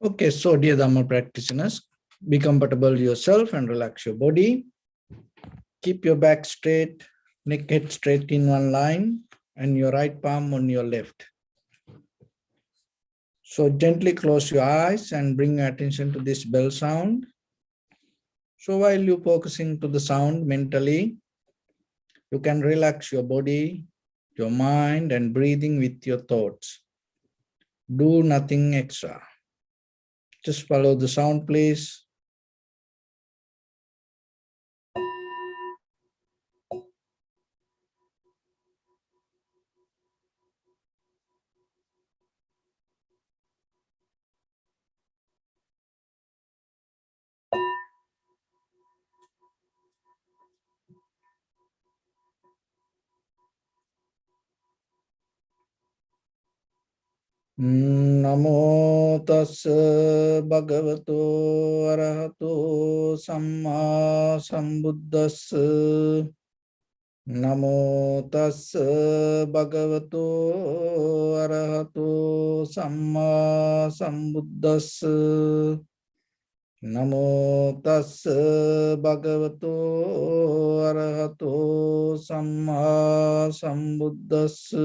Okay, so dear Dhamma practitioners, be comfortable yourself and relax your body. Keep your back straight, neck head straight in one line, and your right palm on your left. So gently close your eyes and bring your attention to this bell sound. So while you're focusing to the sound mentally, you can relax your body, your mind, and breathing with your thoughts. Do nothing extra. Just follow the sound, please. Namo tassa bhagavato arahato samma sambuddhassa. Namo tassa bhagavato arahato samma sambuddhassa. Namo tassa bhagavato arahato samma sambuddhassa.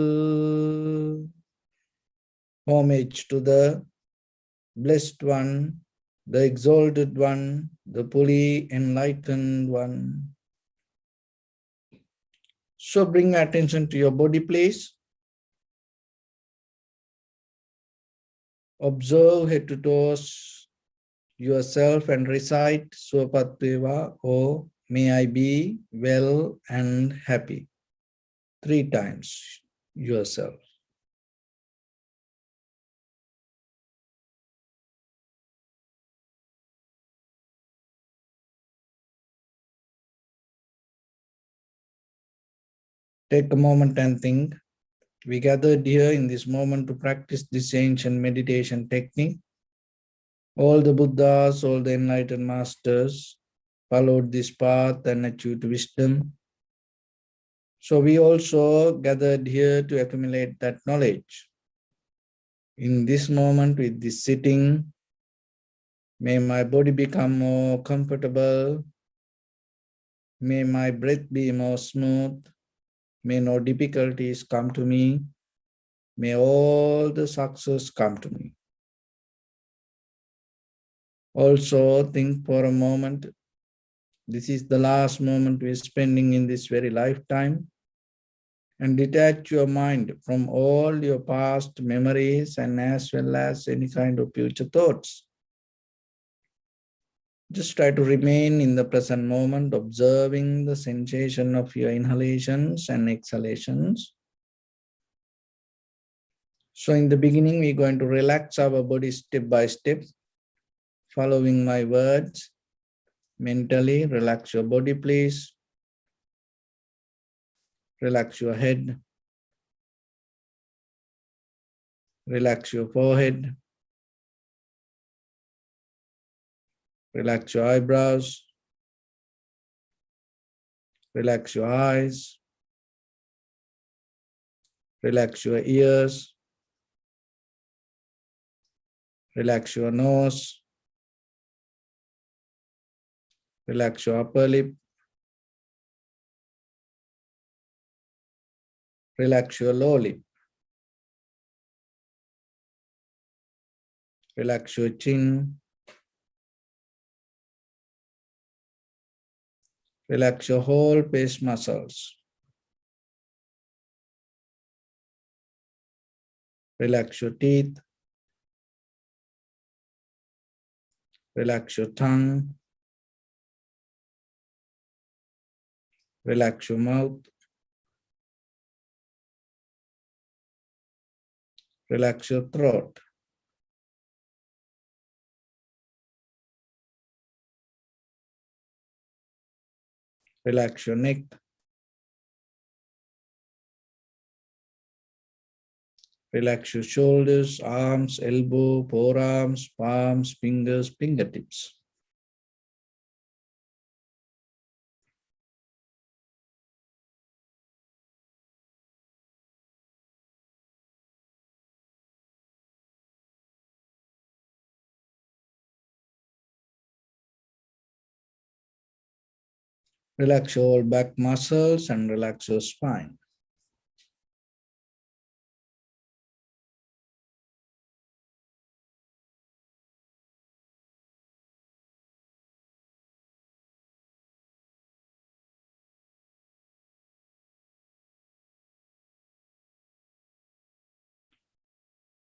Homage to the Blessed One, the Exalted One, the fully enlightened One. So bring attention to your body, please. Observe head to toes yourself and recite Swapatveva, or may I be well and happy. 3 times yourself. Take a moment and think. We gathered here in this moment to practice this ancient meditation technique. All the Buddhas, all the enlightened masters followed this path and achieved wisdom. So we also gathered here to accumulate that knowledge. In this moment with this sitting, may my body become more comfortable. May my breath be more smooth. May no difficulties come to me. May all the success come to me. Also think for a moment, this is the last moment we're spending in this very lifetime, and detach your mind from all your past memories and as well as any kind of future thoughts. Just try to remain in the present moment, observing the sensation of your inhalations and exhalations. So in the beginning, we're going to relax our body step by step, following my words. Mentally, relax your body, please. Relax your head. Relax your forehead. Relax your eyebrows. Relax your eyes. Relax your ears. Relax your nose. Relax your upper lip. Relax your lower lip. Relax your chin. Relax your whole face muscles. Relax your teeth. Relax your tongue. Relax your mouth. Relax your throat. Relax your neck. Relax your shoulders, arms, elbow, forearms, palms, fingers, fingertips. Relax your back muscles and relax your spine.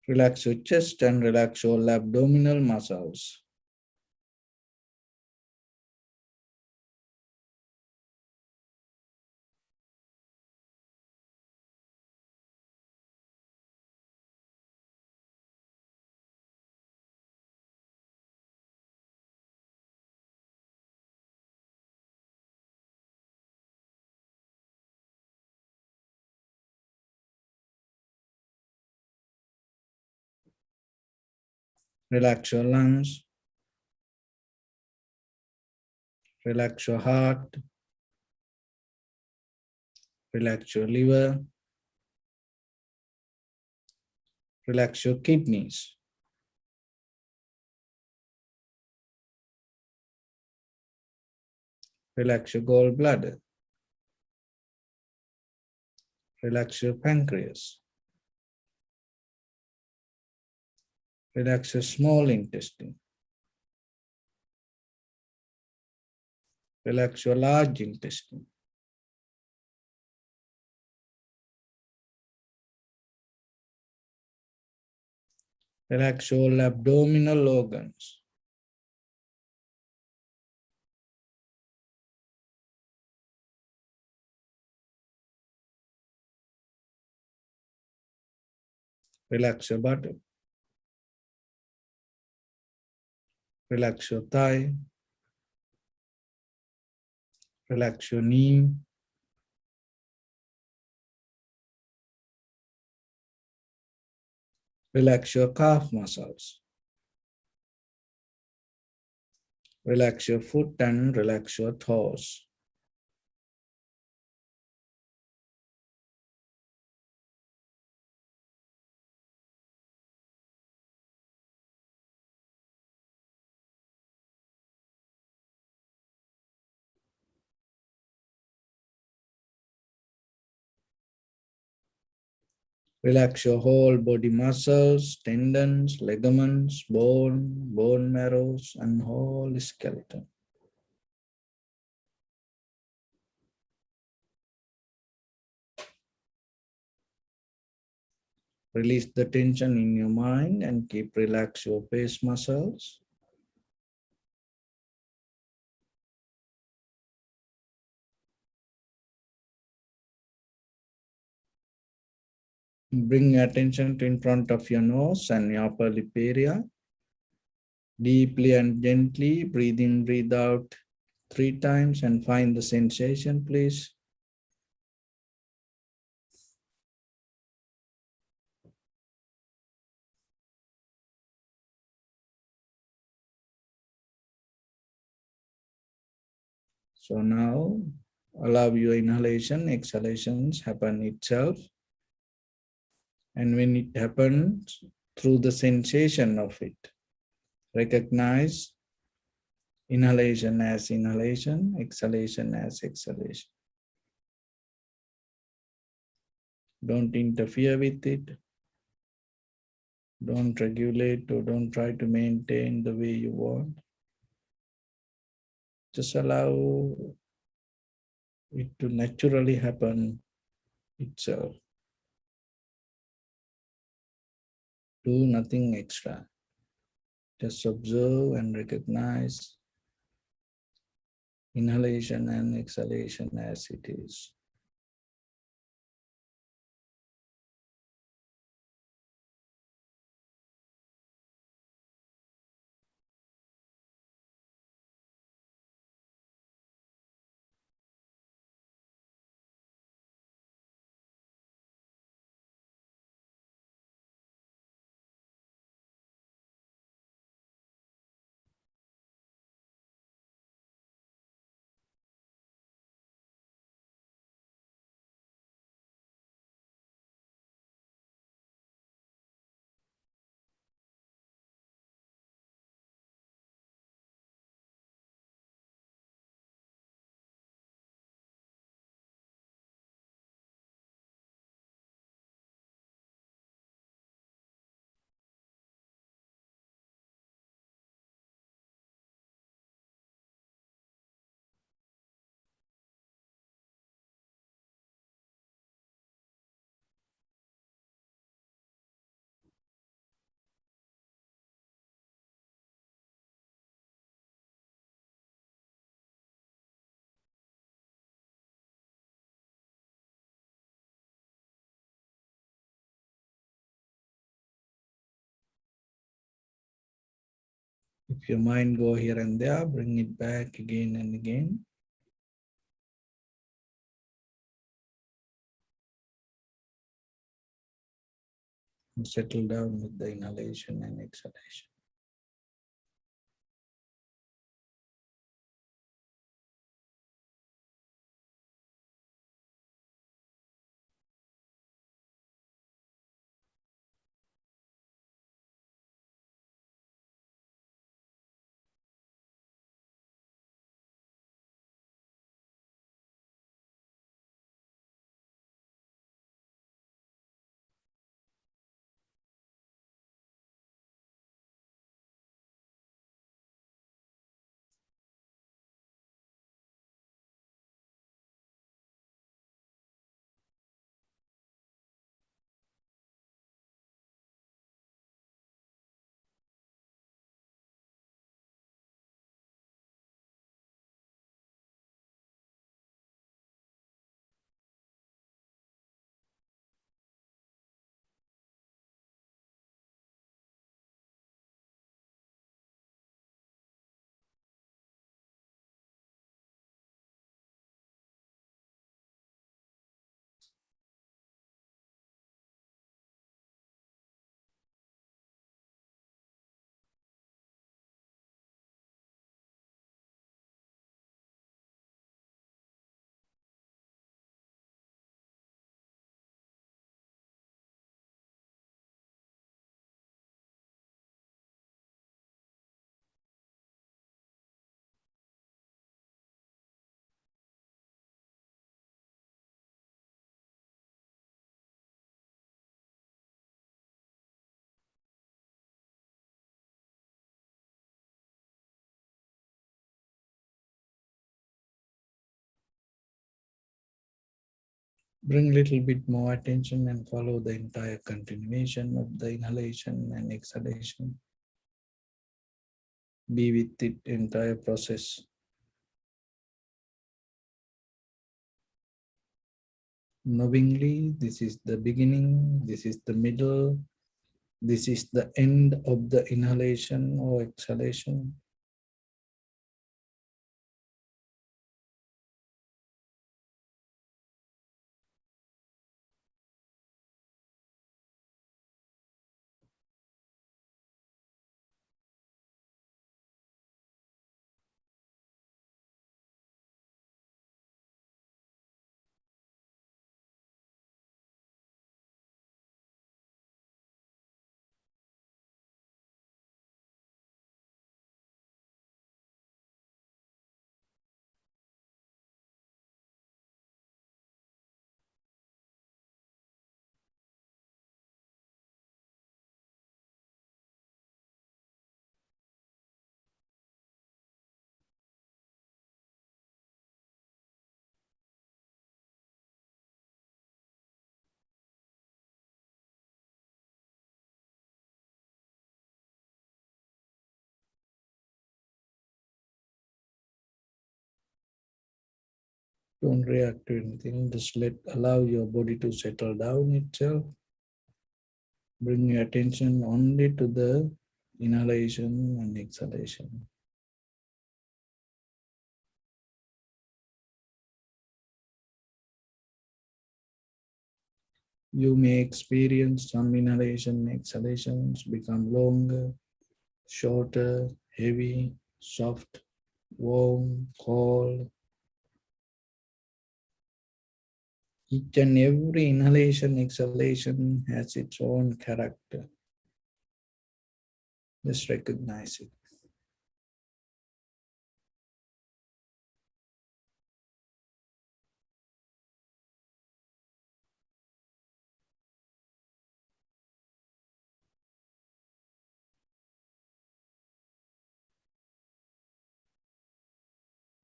Relax your chest and relax your abdominal muscles. Relax your lungs. Relax your heart. Relax your liver. Relax your kidneys. Relax your gallbladder. Relax your pancreas. Relax your small intestine. Relax your large intestine. Relax all abdominal organs. Relax your buttock. Relax your thigh. Relax your knee. Relax your calf muscles. Relax your foot and relax your toes. Relax your whole body muscles, tendons, ligaments, bone marrows, and whole skeleton. Release the tension in your mind and keep relax your face muscles. Bring your attention to in front of your nose and your upper lip area. Deeply and gently breathe in, breathe out 3 times and find the sensation, please. So now allow your inhalation, exhalations happen itself. And when it happens, through the sensation of it, recognize inhalation as inhalation, exhalation as exhalation. Don't interfere with it. Don't regulate or don't try to maintain the way you want. Just allow it to naturally happen itself. Do nothing extra. Just observe and recognize inhalation and exhalation as it is. If your mind go here and there, bring it back again and again. And settle down with the inhalation and exhalation. Bring a little bit more attention and follow the entire continuation of the inhalation and exhalation. Be with the entire process. Knowingly, this is the beginning, this is the middle, this is the end of the inhalation or exhalation. Don't react to anything, just allow your body to settle down itself. Bring your attention only to the inhalation and exhalation. You may experience some inhalation and exhalations become longer, shorter, heavy, soft, warm, cold. Each and every inhalation, exhalation has its own character. Just recognize it.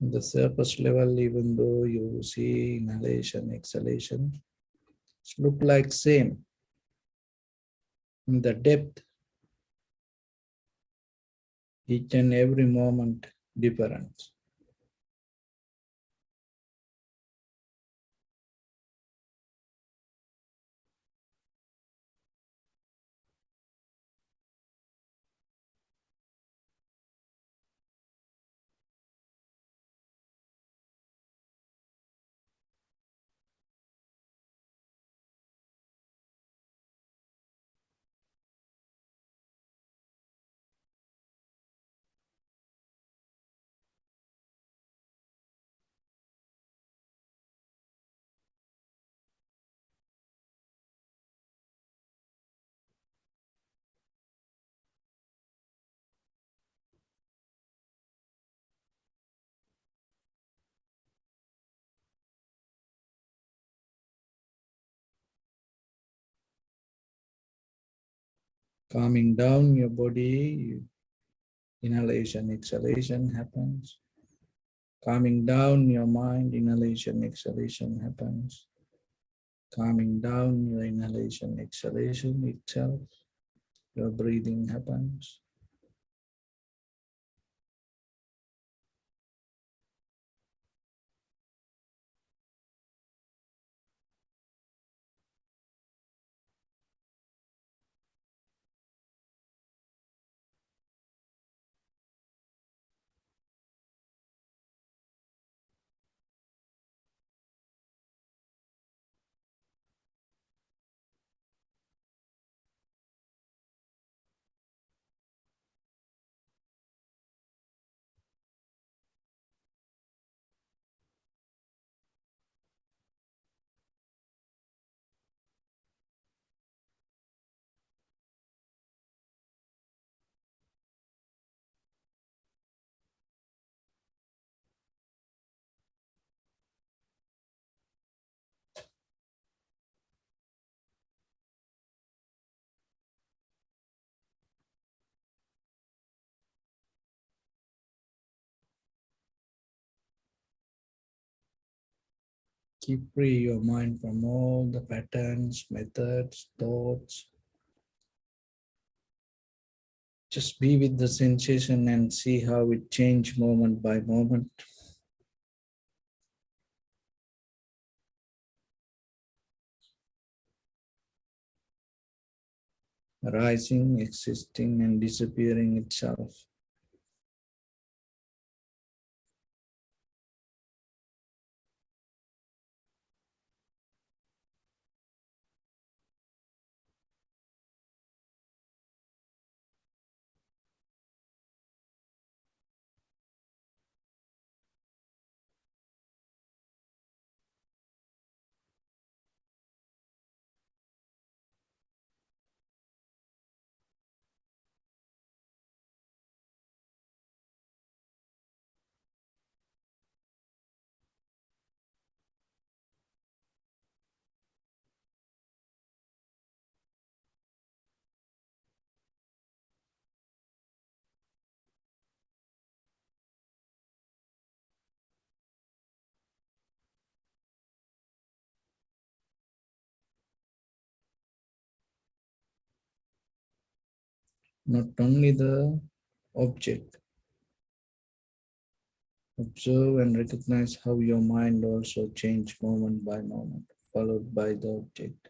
The surface level, even though you see inhalation, exhalation, it look like same. In the depth, each and every moment different. Calming down your body, inhalation, exhalation happens. Calming down your mind, inhalation, exhalation happens. Calming down your inhalation, exhalation itself, your breathing happens. Keep free your mind from all the patterns, methods, thoughts. Just be with the sensation and see how it changes moment by moment. Arising, existing, and disappearing itself. Not only the object. Observe and recognize how your mind also changes moment by moment, followed by the object.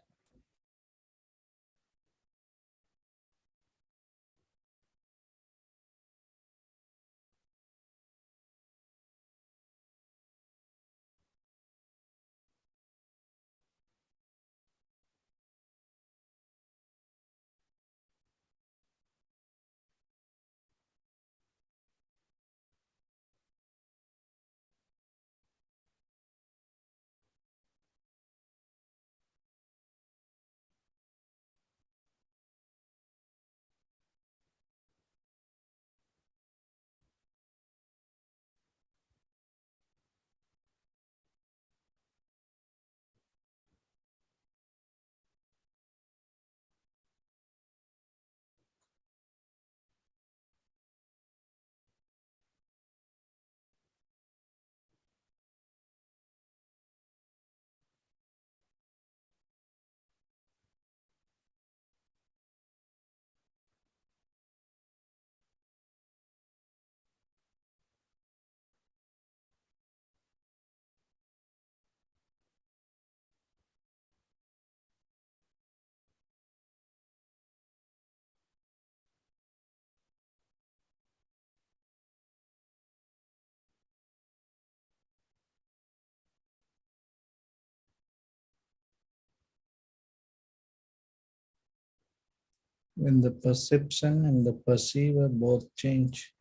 When the perception and the perceiver both change,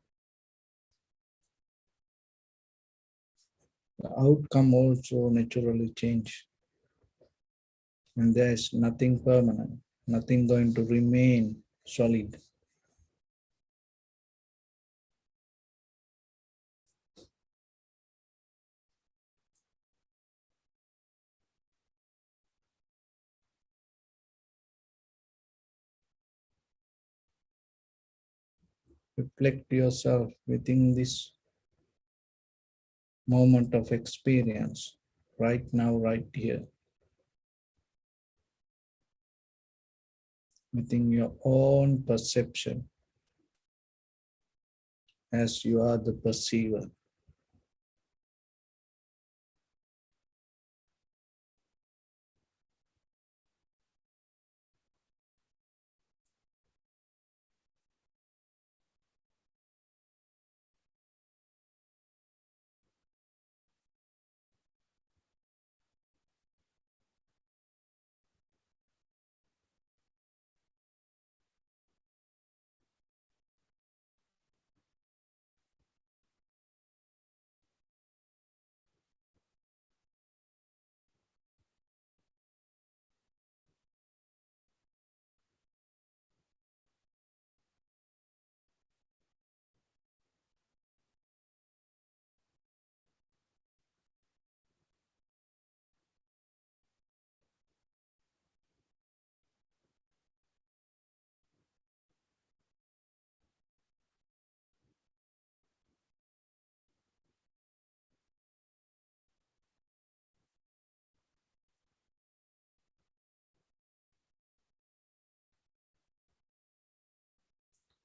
the outcome also naturally change. And there is nothing permanent, nothing going to remain solid. Reflect yourself within this moment of experience, right now, right here, within your own perception, as you are the perceiver.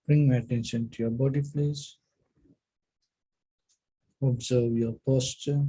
Bring my attention to your body, please. Observe your posture.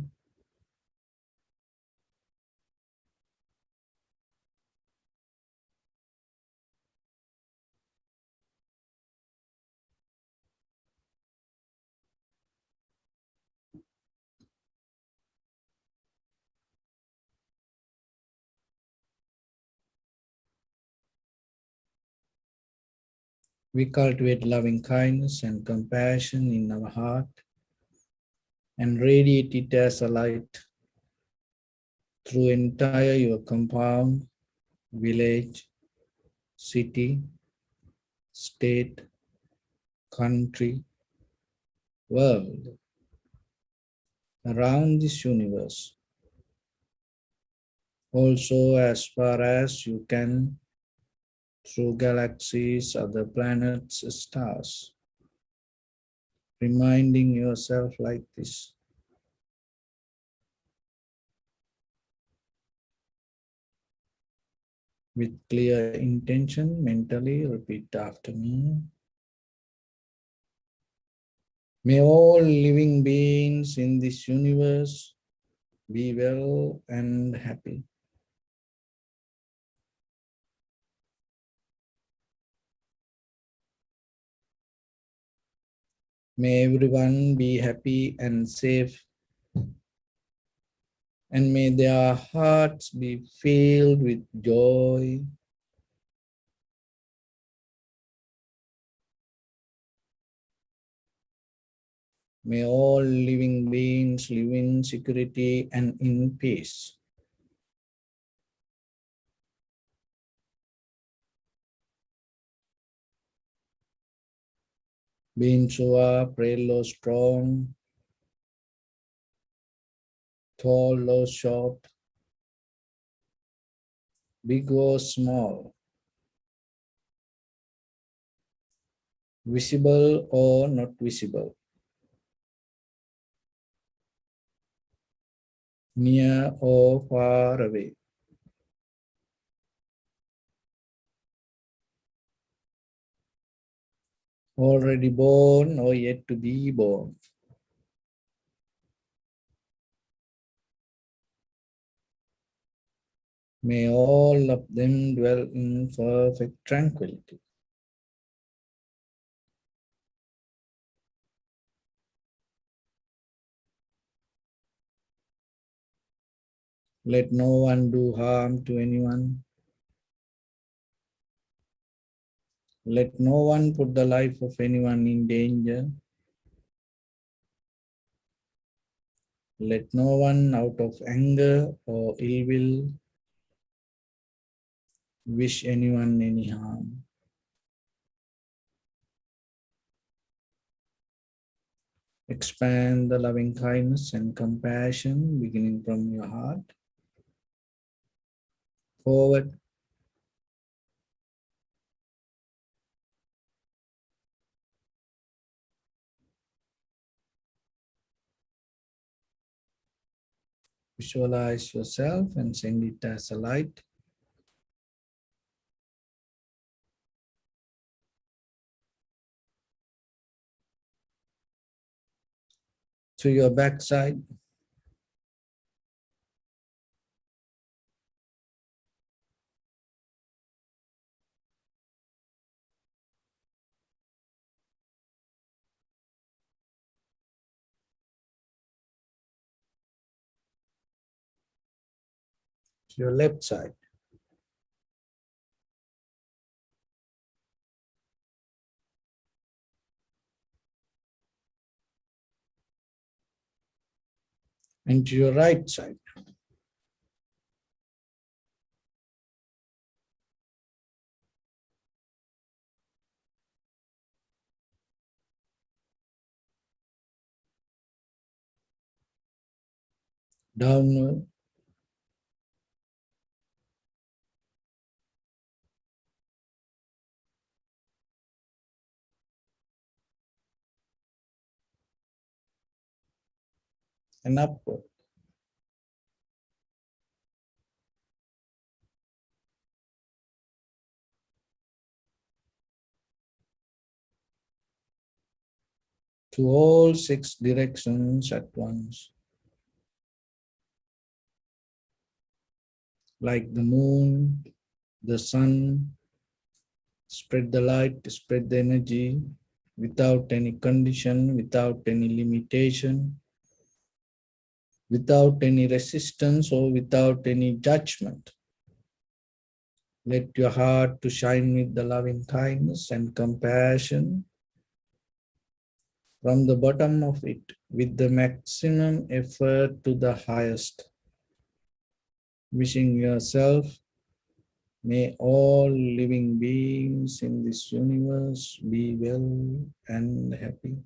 We cultivate loving kindness and compassion in our heart and radiate it as a light through entire your compound, village, city, state, country, world, around this universe. Also, as far as you can, through galaxies, other planets, stars, reminding yourself like this. With clear intention, mentally repeat after me. May all living beings in this universe be well and happy. May everyone be happy and safe, and may their hearts be filled with joy. May all living beings live in security and in peace. Beings who are frail or strong, tall or short, big or small, visible or not visible, near or far away, already born or yet to be born. May all of them dwell in perfect tranquility. Let no one do harm to anyone. Let no one put the life of anyone in danger. Let no one, out of anger or ill will, wish anyone any harm. Expand the loving kindness and compassion beginning from your heart forward Visualize yourself and send it as a light to your backside, to your left side. And to your right side. Downward, and upward. To all 6 directions at once. Like the moon, the sun, spread the light, spread the energy without any condition, without any limitation, without any resistance or without any judgment. Let your heart to shine with the loving kindness and compassion from the bottom of it with the maximum effort to the highest. Wishing yourself, may all living beings in this universe be well and happy.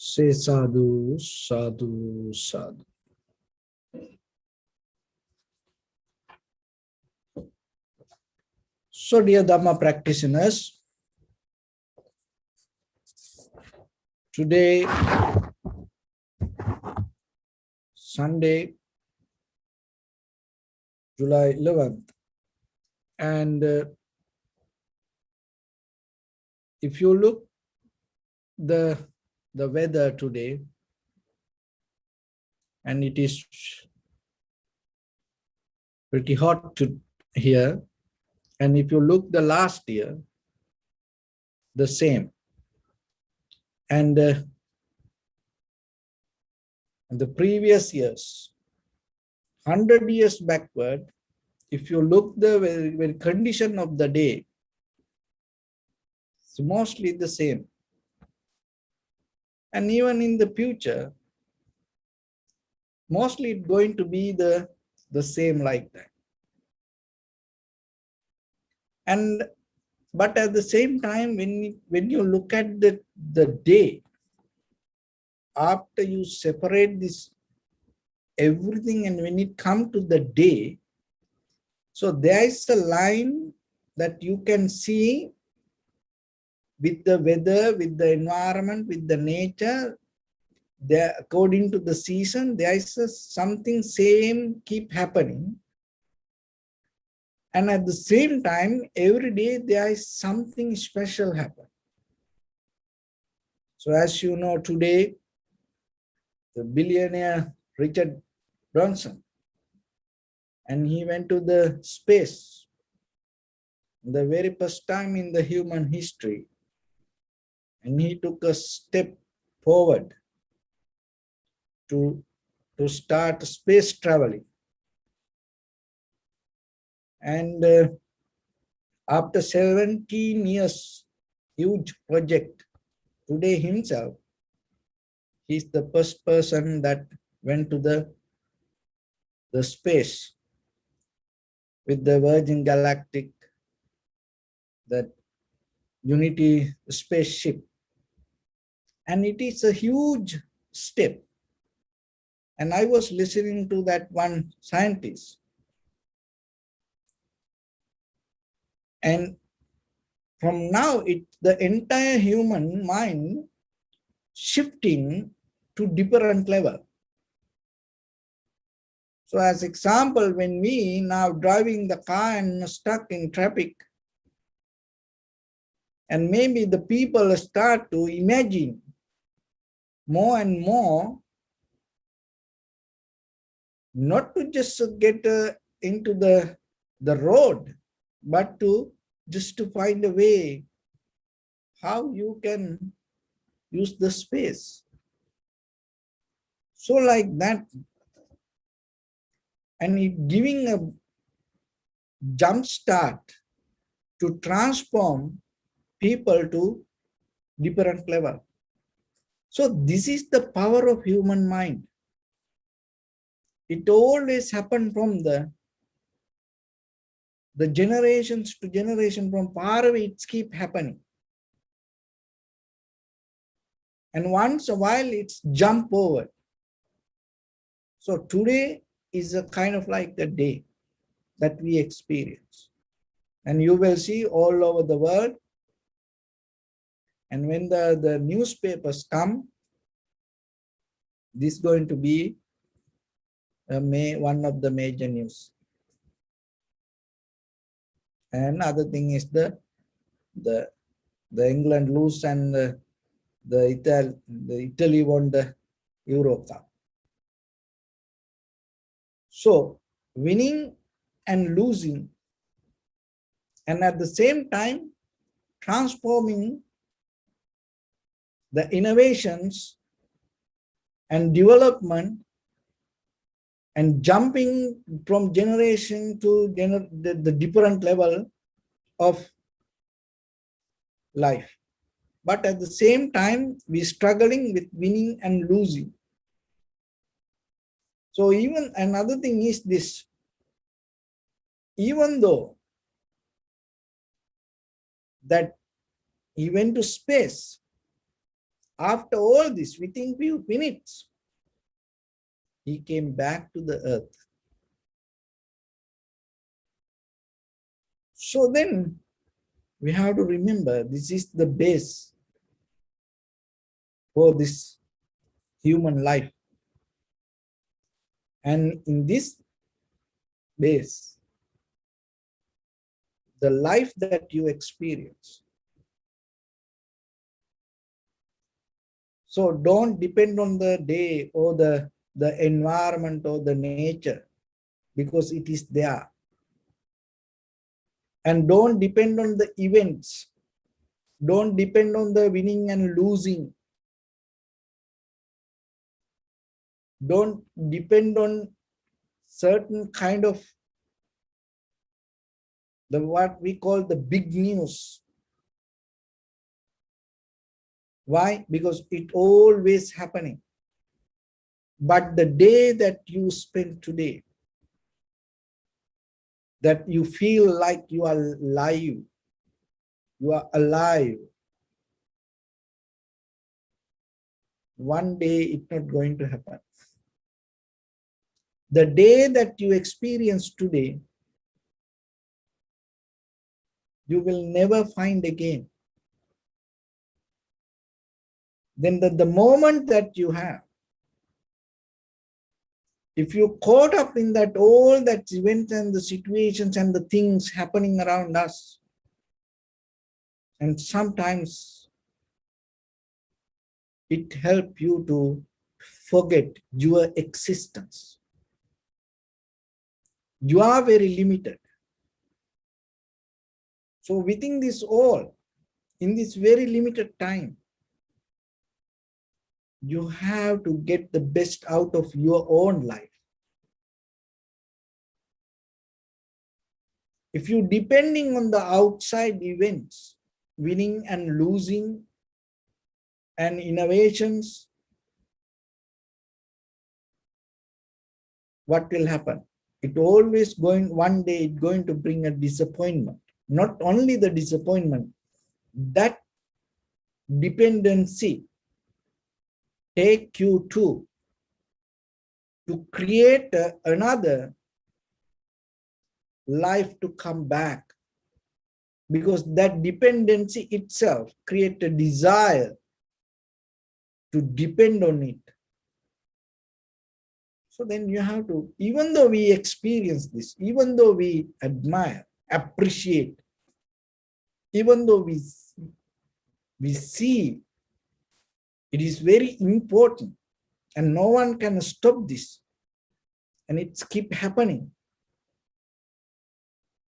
Say sadhu, sadhu, sadhu. So dear Dhamma practitioners, today, Sunday, July 11th, and if you look the weather today, and it is pretty hot here, and if you look the last year, the same, and the previous years, 100 years backward, if you look the very condition of the day, it's mostly the same. And even in the future, mostly it's going to be the same like that. And but at the same time, when you look at the day, after you separate this everything, and when it comes to the day, so there is a line that you can see with the weather, with the environment, with the nature, there, according to the season, there is something same keep happening. And at the same time, every day there is something special happen. So as you know, today, the billionaire Richard Branson, and he went to the space, the very first time in the human history, and he took a step forward to start space traveling. And after 17 years, huge project, today himself, he's the first person that went to the space with the Virgin Galactic, that Unity spaceship. And it is a huge step. And I was listening to that one scientist. And from now, the entire human mind shifting to different level. So as example, when we now driving the car and stuck in traffic, and maybe the people start to imagine more and more, not to just get into the road, but just to find a way how you can use the space. So like that, and it giving a jump start to transform people to different level. So this is the power of human mind. It always happened from the generations to generation, from far away, it keep happening. And once a while, it's jump over. So today is a kind of like the day that we experience. And you will see all over the world. And when the newspapers come, this is going to be one of the major news. And other thing is the England lose, and the Italy won the Euro Cup. So winning and losing, and at the same time transforming the innovations and development, and jumping from generation to the different level of life. But at the same time, we're struggling with winning and losing. So even another thing is this, even though that he went to space, after all this, within few minutes, he came back to the earth. So then we have to remember, this is the base for this human life. And in this base, the life that you experience. So don't depend on the day or the environment or the nature, because it is there. And don't depend on the events. Don't depend on the winning and losing. Don't depend on certain kind of what we call the big news. Why? Because it always happening. But the day that you spend today, that you feel like you are alive, one day it's not going to happen. The day that you experience today, you will never find again. Then the moment that you have, If you caught up in that, all that events and the situations and the things happening around us, and sometimes it helps you to forget your existence. You are very limited. So within this all, in this very limited time, you have to get the best out of your own life. If you depending on the outside events, winning and losing and innovations, what will happen? It always going, one day it's going to bring a disappointment. Not only the disappointment, that dependency take you to create another life to come back, because that dependency itself create a desire to depend on it. So then you have to, even though we experience this, even though we admire, appreciate, even though we see it is very important and no one can stop this and it's keep happening,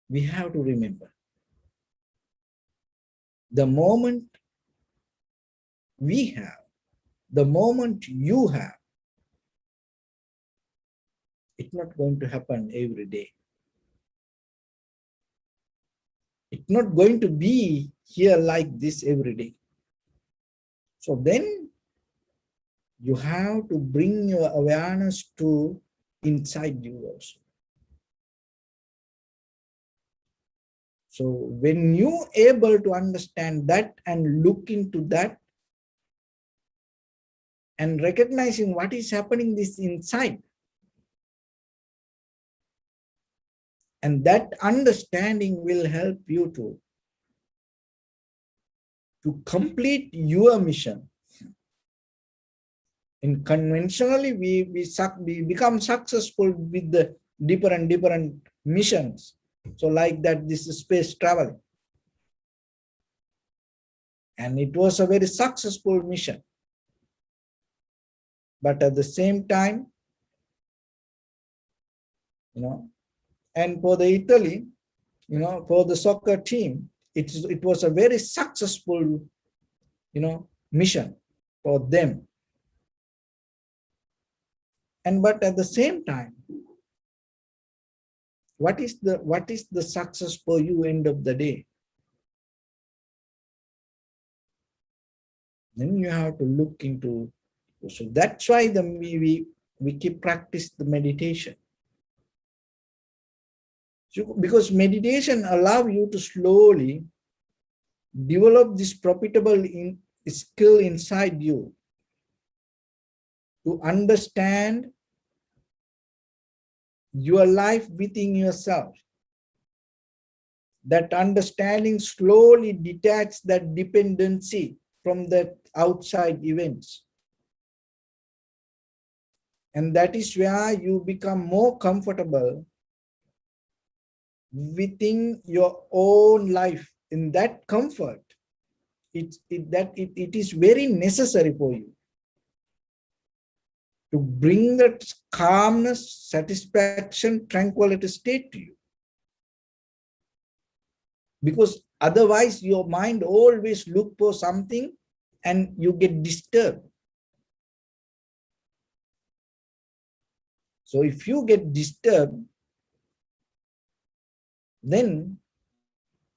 we have to remember the moment we have, the moment you have, it's not going to happen every day. It's not going to be here like this every day. So then you have to bring your awareness to inside you also. So when you able to understand that and look into that and recognizing what is happening this inside, and that understanding will help you to complete your mission. In conventionally, we become successful with the different missions. So like that, this is space travel. And it was a very successful mission. But at the same time, and for the Italy, for the soccer team, it was a very successful, mission for them. And but at the same time, what is the success for you end of the day? Then you have to look into. So that's why we keep practice the meditation. So, because meditation allows you to slowly develop this profitable skill inside you to understand your life within yourself. That understanding slowly detaches that dependency from the outside events. And that is where you become more comfortable within your own life. In that comfort, it is very necessary for you to bring that calmness, satisfaction, tranquility state to you. Because otherwise your mind always look for something and you get disturbed. So if you get disturbed, then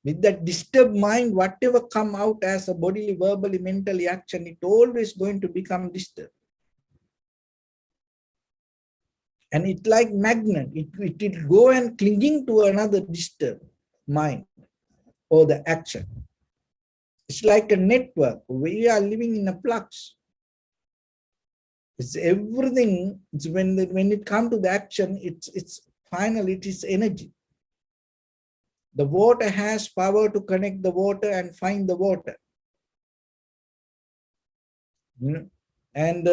with that disturbed mind, whatever come out as a bodily, verbally, mentally action, it always going to become disturbed. And it like magnet, it will go and clinging to another disturbed mind or the action. It's like a network. We are living in a flux. It's everything. It's when it comes to the action, it's finally it is energy. The water has power to connect the water and find the water. And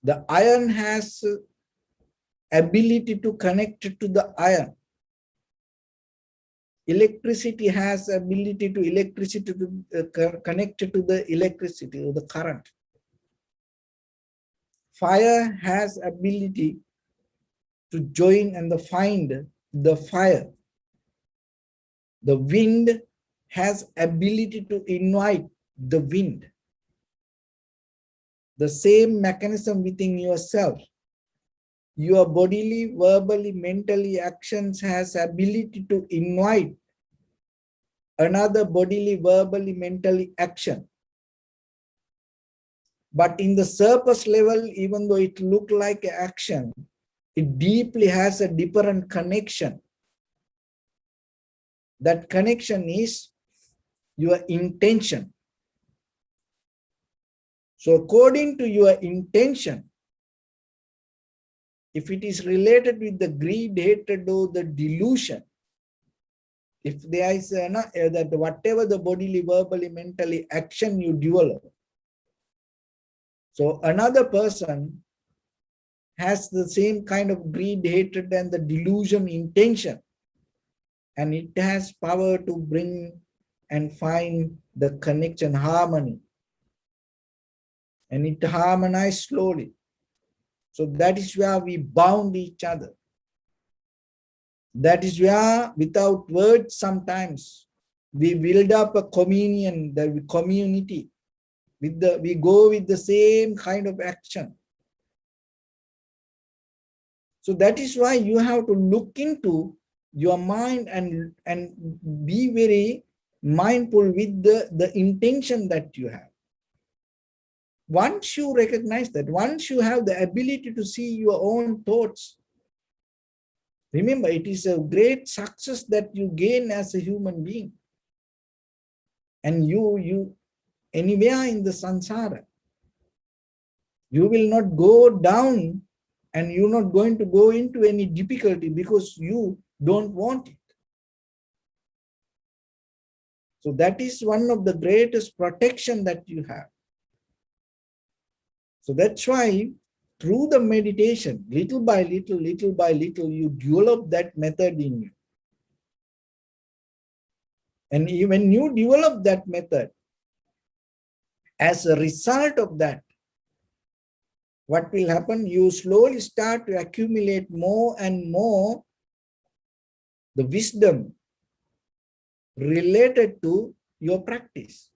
The iron has ability to connect to the iron. Electricity has ability to connect to the electricity or the current. Fire has ability to join and find the fire. The wind has ability to invite the wind. The same mechanism within yourself. Your bodily, verbally, mentally actions has ability to invite another bodily, verbally, mentally action. But in the surface level, even though it look like action, it deeply has a different connection. That connection is your intention. So according to your intention, if it is related with the greed, hatred, or the delusion, if there is that whatever the bodily, verbally, mentally action you develop, so another person has the same kind of greed, hatred, and the delusion intention, and it has power to bring and find the connection, harmony, and it harmonizes slowly. So that is where we bound each other. That is where, without words, sometimes we build up a communion, the community. We go with the same kind of action. So that is why you have to look into your mind and be very mindful with the intention that you have. Once you recognize that, once you have the ability to see your own thoughts, remember, it is a great success that you gain as a human being. And you anywhere in the samsara, you will not go down and you're not going to go into any difficulty because you don't want it. So that is one of the greatest protection that you have. So that's why through the meditation, little by little, you develop that method in you. And when you develop that method, as a result of that, what will happen? You slowly start to accumulate more and more the wisdom related to your practice.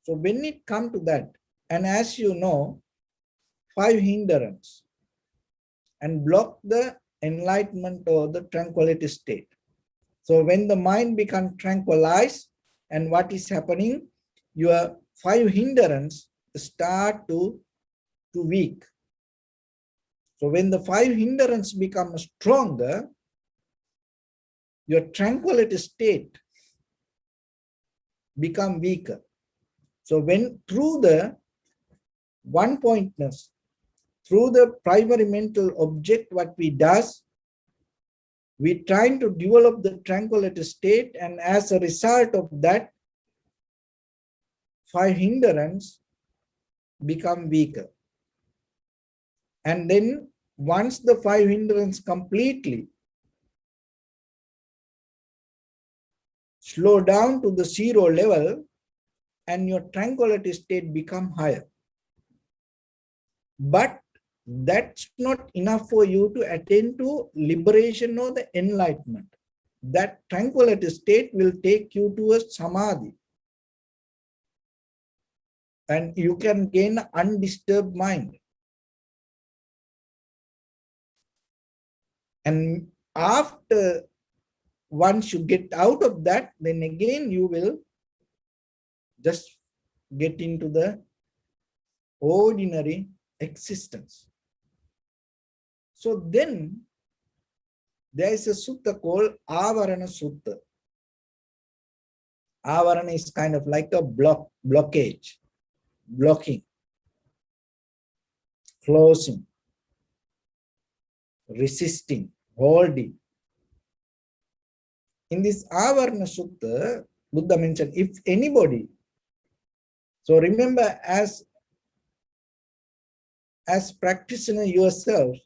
So when it comes to that, and as you know, 5 hindrance and block the enlightenment or the tranquility state. So when the mind becomes tranquilized, and what is happening? Your 5 hindrance start to weak. So when the 5 hindrance become stronger, your tranquility state become weaker. So when through the one pointness, through the primary mental object, what we does, we trying to develop the tranquility state, and as a result of that, 5 hindrance become weaker. And then once the 5 hindrance completely slow down to the 0 level, and your tranquility state become higher. But that's not enough for you to attain to liberation or the enlightenment. That tranquility state will take you to a samadhi. And you can gain an undisturbed mind. And after, once you get out of that, then again you will just get into the ordinary existence. So then there is a sutta called Avarana Sutta. Avarana is kind of like a blockage, blocking, closing, resisting, holding. In this Avarana Sutta, Buddha mentioned, if anybody, so remember, as as practitioner yourself,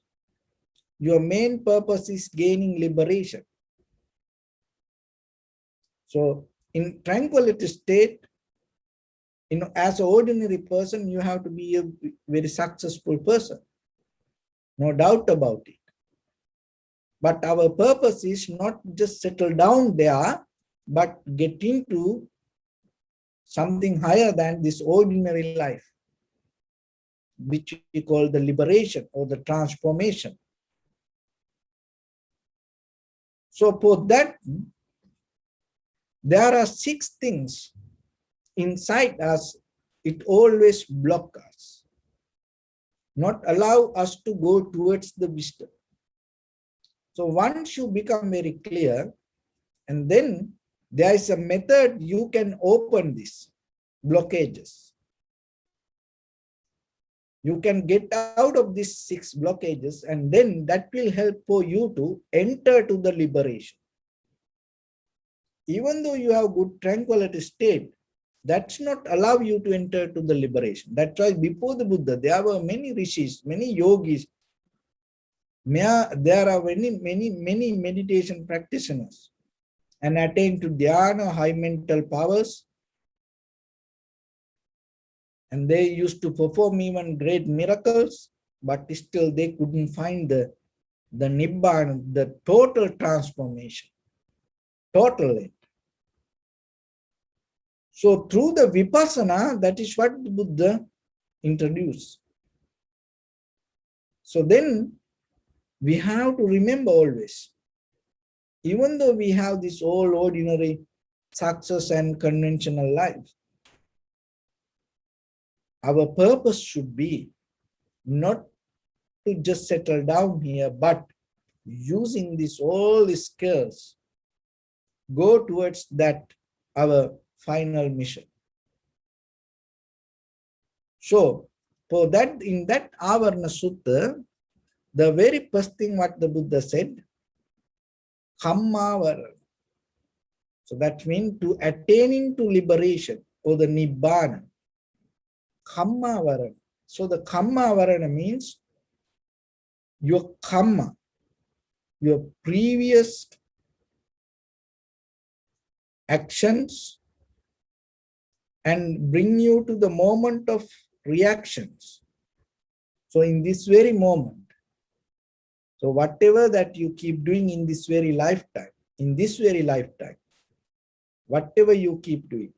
your main purpose is gaining liberation. So in tranquility state, as an ordinary person, you have to be a very successful person. No doubt about it. But our purpose is not just settle down there, but get into something higher than this ordinary life, which we call the liberation or the transformation. So for that, there are 6 things inside us. It always blocks us, not allow us to go towards the wisdom. So once you become very clear, and then there is a method you can open these blockages. You can get out of these 6 blockages, and then that will help for you to enter to the liberation. Even though you have good tranquility state, that's not allow you to enter to the liberation. That's why before the Buddha, there were many rishis, many yogis. There are many meditation practitioners and attain to dhyana, high mental powers. And they used to perform even great miracles, but still they couldn't find the Nibbana, the total transformation. Totally. So through the Vipassana, that is what the Buddha introduced. So then we have to remember always, even though we have this all ordinary success and conventional life, our purpose should be not to just settle down here, but using all these skills, go towards that, our final mission. So, for that, in that Avarana Sutta, the very first thing what the Buddha said, Kammavarana. So that means to attaining to liberation or the Nibbana. Kammavarana. So the Kammavarana means your karma, your previous actions, and bring you to the moment of reactions. So in this very moment, so whatever that you keep doing in this very lifetime, whatever you keep doing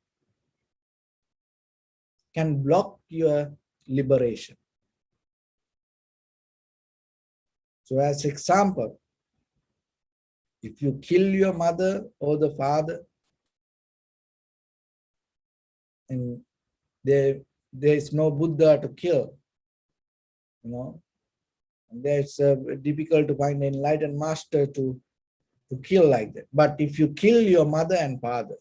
can block your liberation. So as example, if you kill your mother or the father, and there is no Buddha to kill, and it's difficult to find an enlightened master to kill like that. But if you kill your mother and father,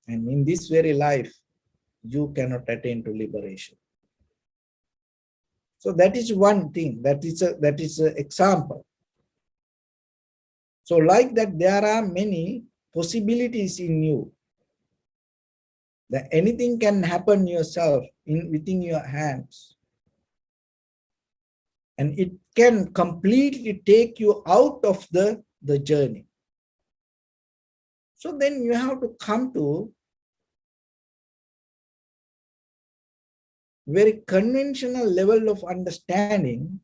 and in this very life, you cannot attain to liberation. So that is one thing, that is an example. So like that, there are many possibilities in you, that anything can happen yourself within your hands. And it can completely take you out of the journey. So then you have to come to very conventional level of understanding,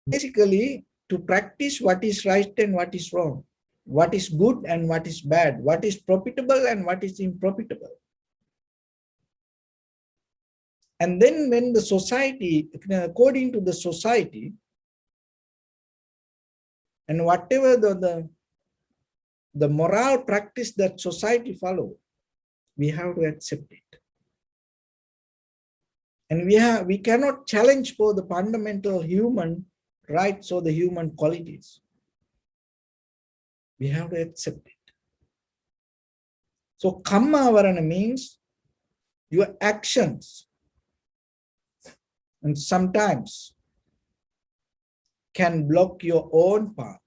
basically to practice what is right and what is wrong, what is good and what is bad, what is profitable and what is unprofitable. And then when the society, according to the society, and whatever the moral practice that society follow, we have to accept it. And we cannot challenge for the fundamental human rights or the human qualities. We have to accept it. So Kammavarana means your actions, and sometimes can block your own path.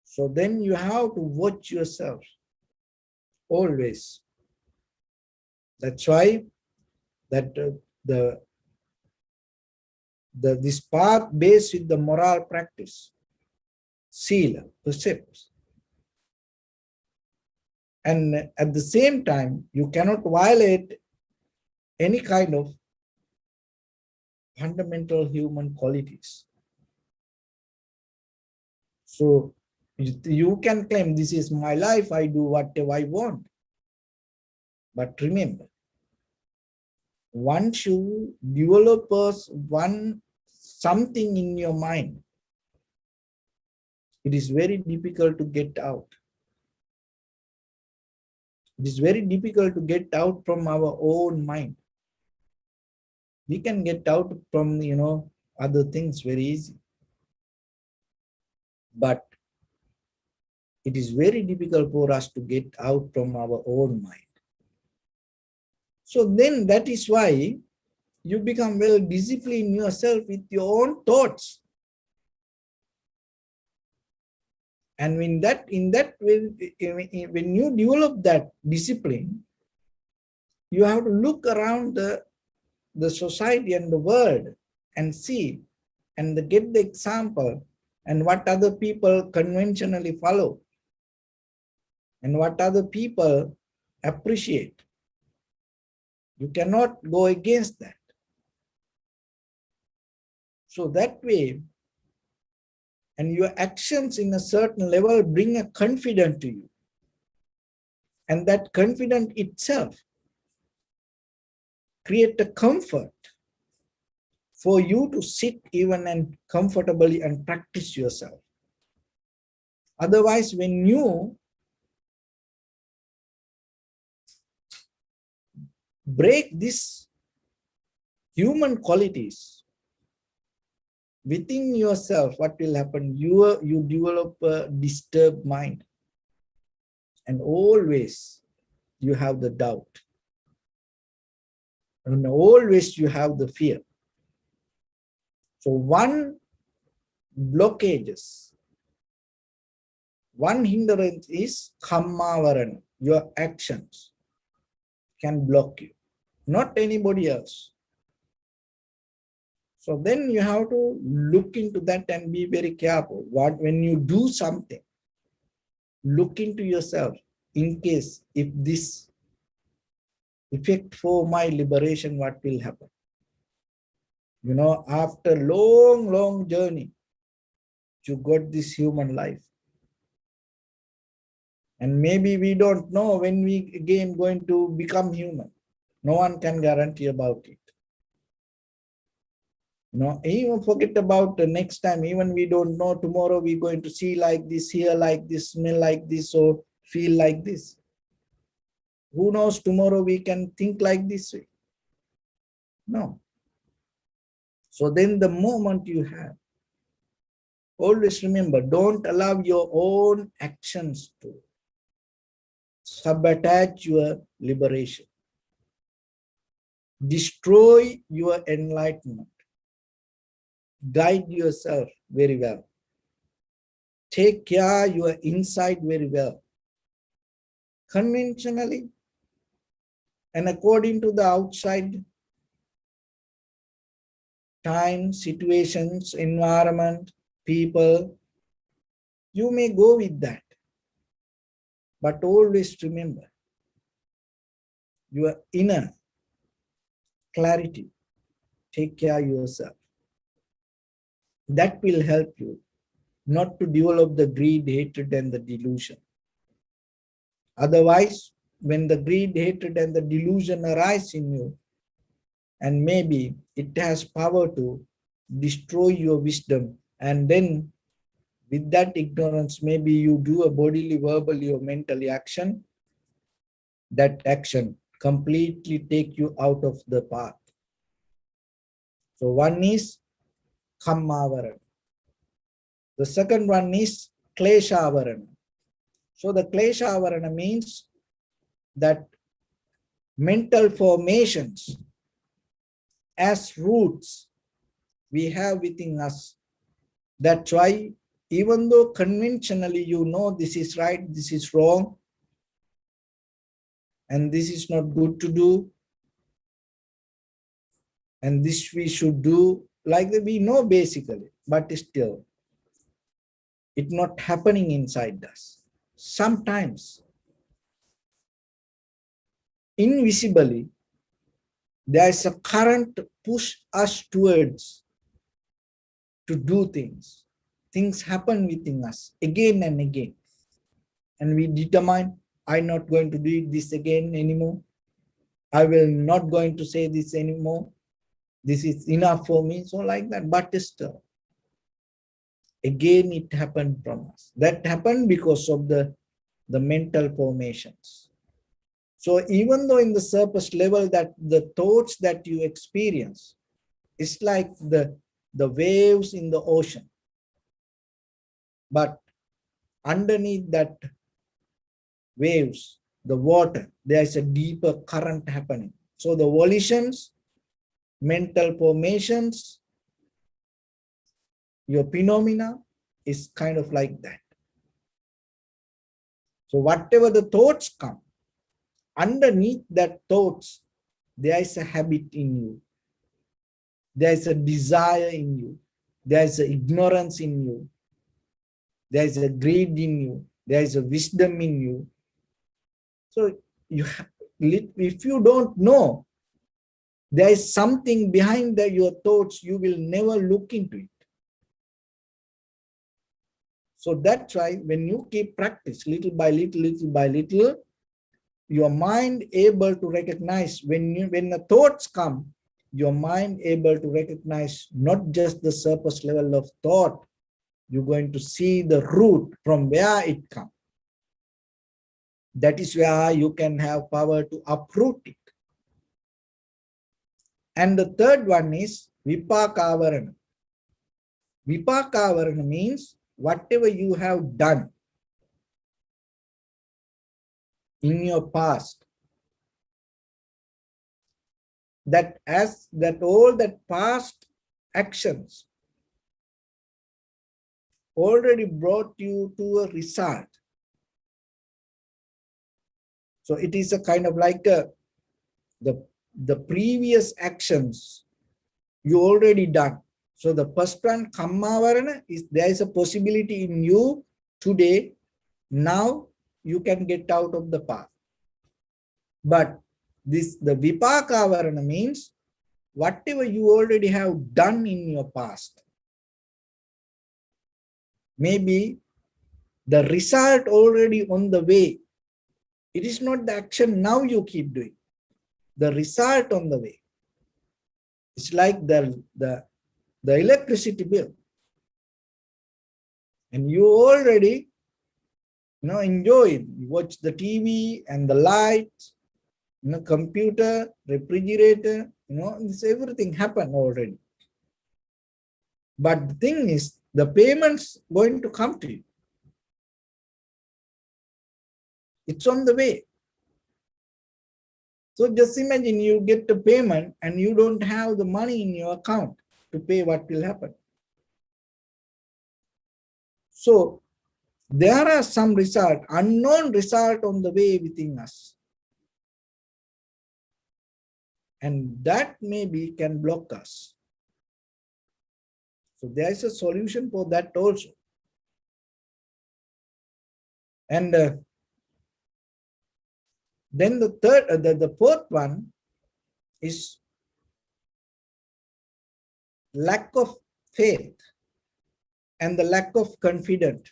So then you have to watch yourself always. That's why that this path based with the moral practice, sila, precepts. And at the same time, you cannot violate any kind of fundamental human qualities. So you can claim this is my life, I do whatever I want. But remember, once you develop something in your mind, it is very difficult to get out. It is very difficult to get out from our own mind. We can get out from, other things very easy. But it is very difficult for us to get out from our own mind. So then that is why you become well disciplined yourself with your own thoughts. And when you develop that discipline, you have to look around the society and the world and see and get the example and what other people conventionally follow and what other people appreciate. You cannot go against that. So that way, and your actions in a certain level bring a confidence to you. And that confidence itself create a comfort for you to sit even and comfortably and practice yourself. Otherwise, when you break these human qualities within yourself, what will happen? You develop a disturbed mind. And always you have the doubt. And always you have the fear. So one blockages, one hindrance is kammavarana, your actions can block you, not anybody else. So then you have to look into that and be very careful. When you do something, look into yourself in case if this effect for my liberation, what will happen? After long journey, you got this human life. And maybe we don't know when we again going to become human. No one can guarantee about it. Even forget about the next time, even we don't know tomorrow we're going to see like this, hear like this, smell like this, or feel like this. Who knows tomorrow we can think like this way? No. So then the moment you have, always remember, don't allow your own actions to sabotage your liberation. Destroy your enlightenment. Guide yourself very well. Take care your inside very well. Conventionally and according to the outside time, situations, environment, people, you may go with that. But always remember, your inner clarity, take care of yourself. That will help you not to develop the greed, hatred, and the delusion. Otherwise, when the greed, hatred, and the delusion arise in you, and maybe it has power to destroy your wisdom, and then with that ignorance, maybe you do a bodily, verbally, or mentally action, that action completely take you out of the path. So one is kammavarana. The second one is kleshavarana. So the kleshavarana means that mental formations as roots we have within us. That's why even though conventionally you know this is right, this is wrong, and this is not good to do, and this we should do, like that we know basically, but still it not happening inside us. Sometimes invisibly there is a current push us towards to do things. Things happen within us again and again, and we determine, I'm not going to do this again anymore. I will not going to say this anymore. This is enough for me. So like that, but still, again it happened from us. That happened because of the mental formations. So even though in the surface level that the thoughts that you experience is like the waves in the ocean, but underneath that waves, the water, there is a deeper current happening. So the volitions, mental formations, your phenomena is kind of like that. So whatever the thoughts come, underneath that thoughts, there is a habit in you. There is a desire in you. There is a ignorance in you. There is a greed in you. There is a wisdom in you. So you have, if you don't know, there is something behind your thoughts, you will never look into it. So that's why when you keep practice little by little, your mind able to recognize when the thoughts come, your mind able to recognize not just the surface level of thought, you're going to see the root from where it comes. That is where you can have power to uproot it. And the third one is vipakavarana. Vipakavarana means whatever you have done in your past, that all that past actions already brought you to a result. So it is a kind of like the previous actions you already done. So the first one, kammavarana, is there is a possibility in you today. Now you can get out of the path. But the vipakavarana means whatever you already have done in your past. Maybe the result already on the way. It is not the action now you keep doing. The result on the way. It's like the electricity bill. And you already enjoy it. You watch the TV and the lights, computer, refrigerator, this everything happened already. But the thing is, the payment's going to come to you. It's on the way. So just imagine you get the payment and you don't have the money in your account to pay what will happen. So there are some result, unknown result on the way within us. And that maybe can block us. So there is a solution for that also. And then the fourth one is lack of faith and the lack of confidence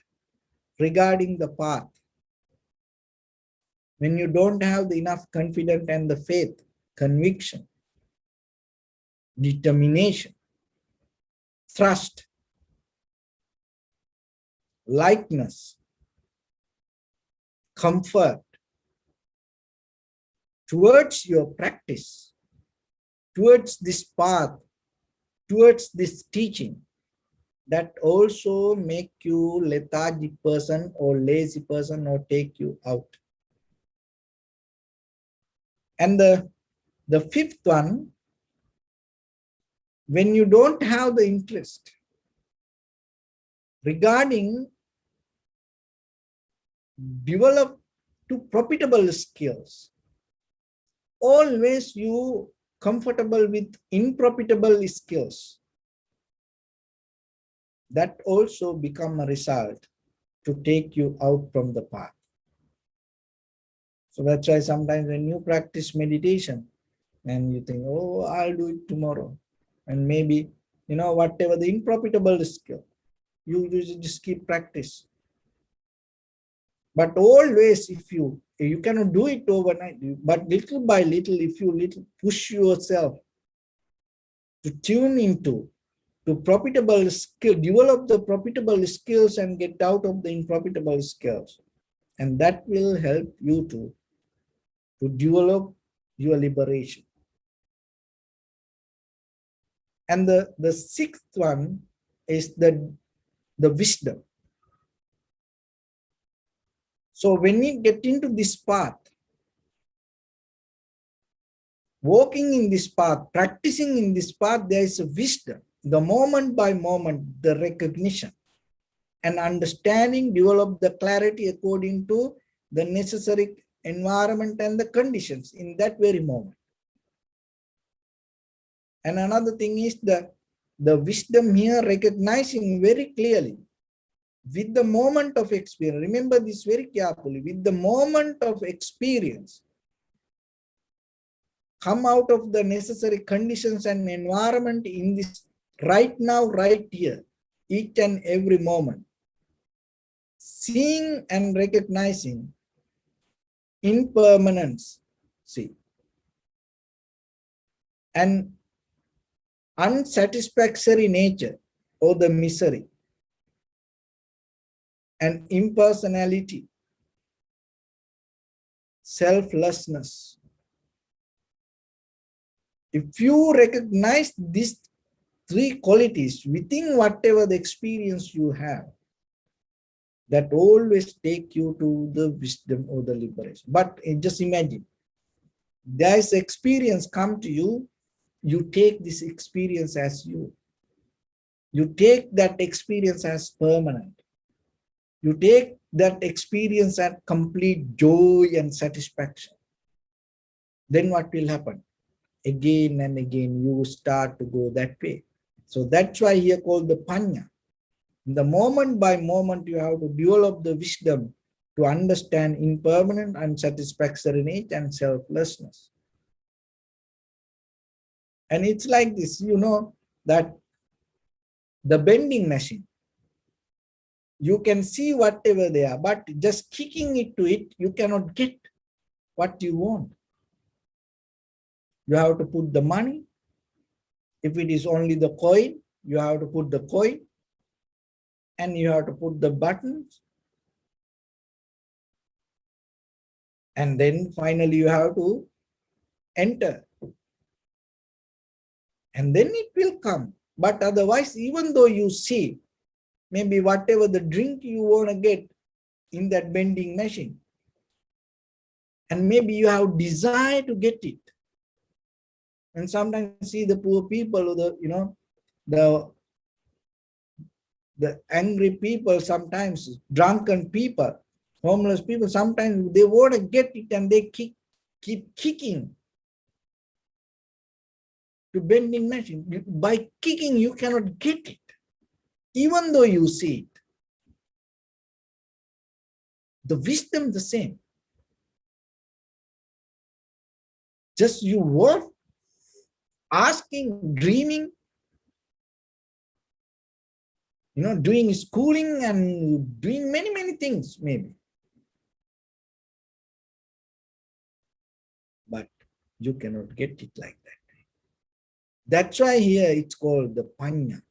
regarding the path. When you don't have the enough confidence and the faith, conviction, determination, trust, likeness, comfort towards your practice, towards this path, towards this teaching, that also make you lethargic person or lazy person or take you out. And the fifth one, when you don't have the interest regarding develop to profitable skills, always you comfortable with unprofitable skills, that also become a result to take you out from the path. So that's why sometimes when you practice meditation and you think, oh, I'll do it tomorrow. And maybe, whatever the unprofitable skill, you just keep practice. But always if you cannot do it overnight, but little by little, if you push yourself to tune into to profitable skill, develop the profitable skills and get out of the unprofitable skills. And that will help you to develop your liberation. And the sixth one is the wisdom. So when we get into this path, walking in this path, practicing in this path, there is a wisdom. The moment by moment, the recognition and understanding, develop the clarity according to the necessary environment and the conditions in that very moment. And another thing is the wisdom here, recognizing very clearly with the moment of experience. Remember this very carefully. With the moment of experience, come out of the necessary conditions and environment in this right now, right here, each and every moment. Seeing and recognizing impermanence, see, and unsatisfactory nature or the misery and impersonality, selflessness. If you recognize these three qualities within whatever the experience you have, that always take you to the wisdom or the liberation. But just imagine, there's experience come to you, you take this experience as you. You take that experience as permanent. You take that experience as complete joy and satisfaction. Then what will happen? Again and again, you start to go that way. So that's why here called the panya. The moment by moment, you have to develop the wisdom to understand impermanent, unsatisfactory nature and selflessness. And it's like this, that the bending machine, you can see whatever they are, but just kicking it to it, you cannot get what you want. You have to put the money. If it is only the coin, you have to put the coin and you have to put the buttons. And then finally you have to enter. And then it will come. But otherwise, even though you see, maybe whatever the drink you want to get in that bending machine, and maybe you have desire to get it. And sometimes see the poor people, the angry people, sometimes drunken people, homeless people, sometimes they want to get it and they keep kicking to bending machine. By kicking, you cannot get it, even though you see it. The wisdom the same. Just you work, asking, dreaming, doing schooling and doing many, many things maybe. But you cannot get it like that. That's why here it's called the panya.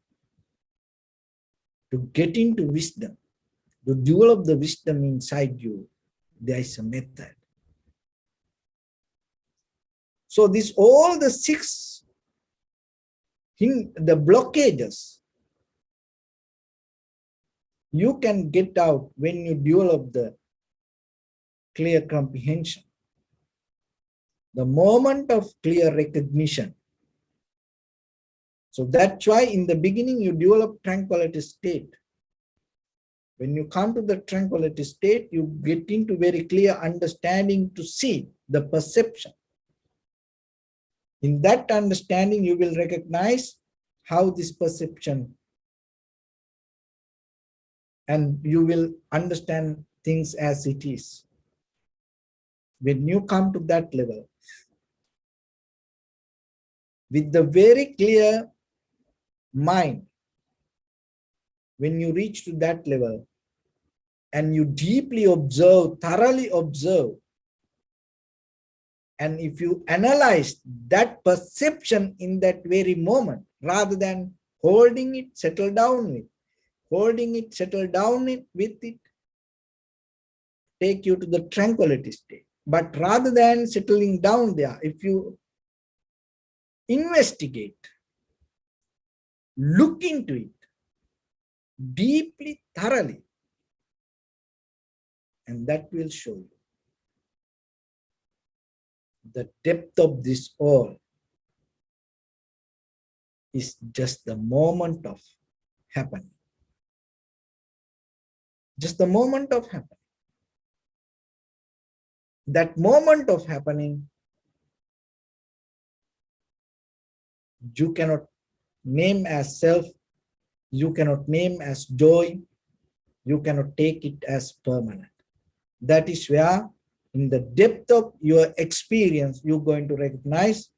To get into wisdom, to develop the wisdom inside you, there is a method. So this all the six, the blockages, you can get out when you develop the clear comprehension. The moment of clear recognition. So that's why in the beginning you develop tranquility state. When you come to the tranquility state, you get into very clear understanding to see the perception. In that understanding, you will recognize how this perception, and you will understand things as it is. When you come to that level, with the very clear mind, when you reach to that level and you deeply observe, thoroughly observe, and if you analyze that perception in that very moment, rather than holding it, settle down with, holding it, settle down with it, take you to the tranquility state. But rather than settling down there, if you investigate, look into it deeply, thoroughly, and that will show you the depth of this all is just the moment of happening. Just the moment of happening. That moment of happening, you cannot name as self, you cannot name as joy, you cannot take it as permanent. That is where, in the depth of your experience, you're going to recognize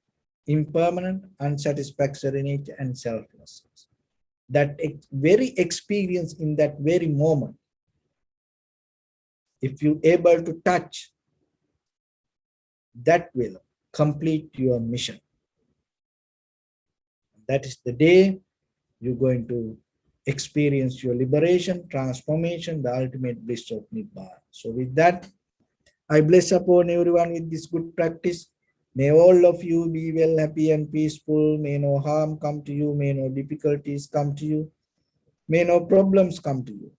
impermanent, unsatisfactoriness, and selflessness. That very experience in that very moment, if you're able to touch, that will complete your mission. That is the day you're going to experience your liberation, transformation, the ultimate bliss of Nibbana. So with that, I bless upon everyone with this good practice. May all of you be well, happy and peaceful. May no harm come to you. May no difficulties come to you. May no problems come to you.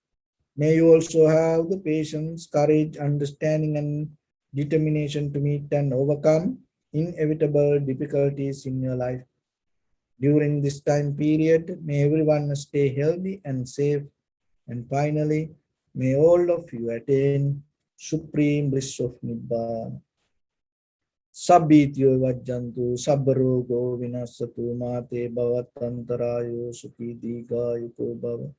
May you also have the patience, courage, understanding, and determination to meet and overcome inevitable difficulties in your life. During this time period, may everyone stay healthy and safe. And finally, may all of you attain supreme bliss of Nibbana. Sabbityo vajjantu sabbarogo vinasatu mate bhavatantarayo sukhi dīghāyuko bhava.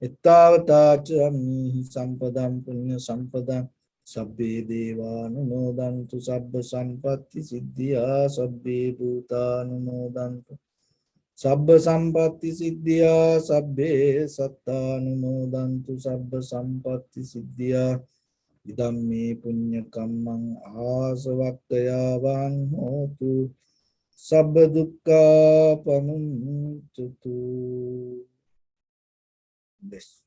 Ittavata ca mihi sampadam punya sampadam sabbe devanumodantu sabba sampatti siddhya sabbe bhutanumodantu sabba sampatti siddhya sabbe sattanumodantu sabba sampatti siddhya idam me punya kammang asavakkayavang hotu sabba dukkha pamuntutu. This.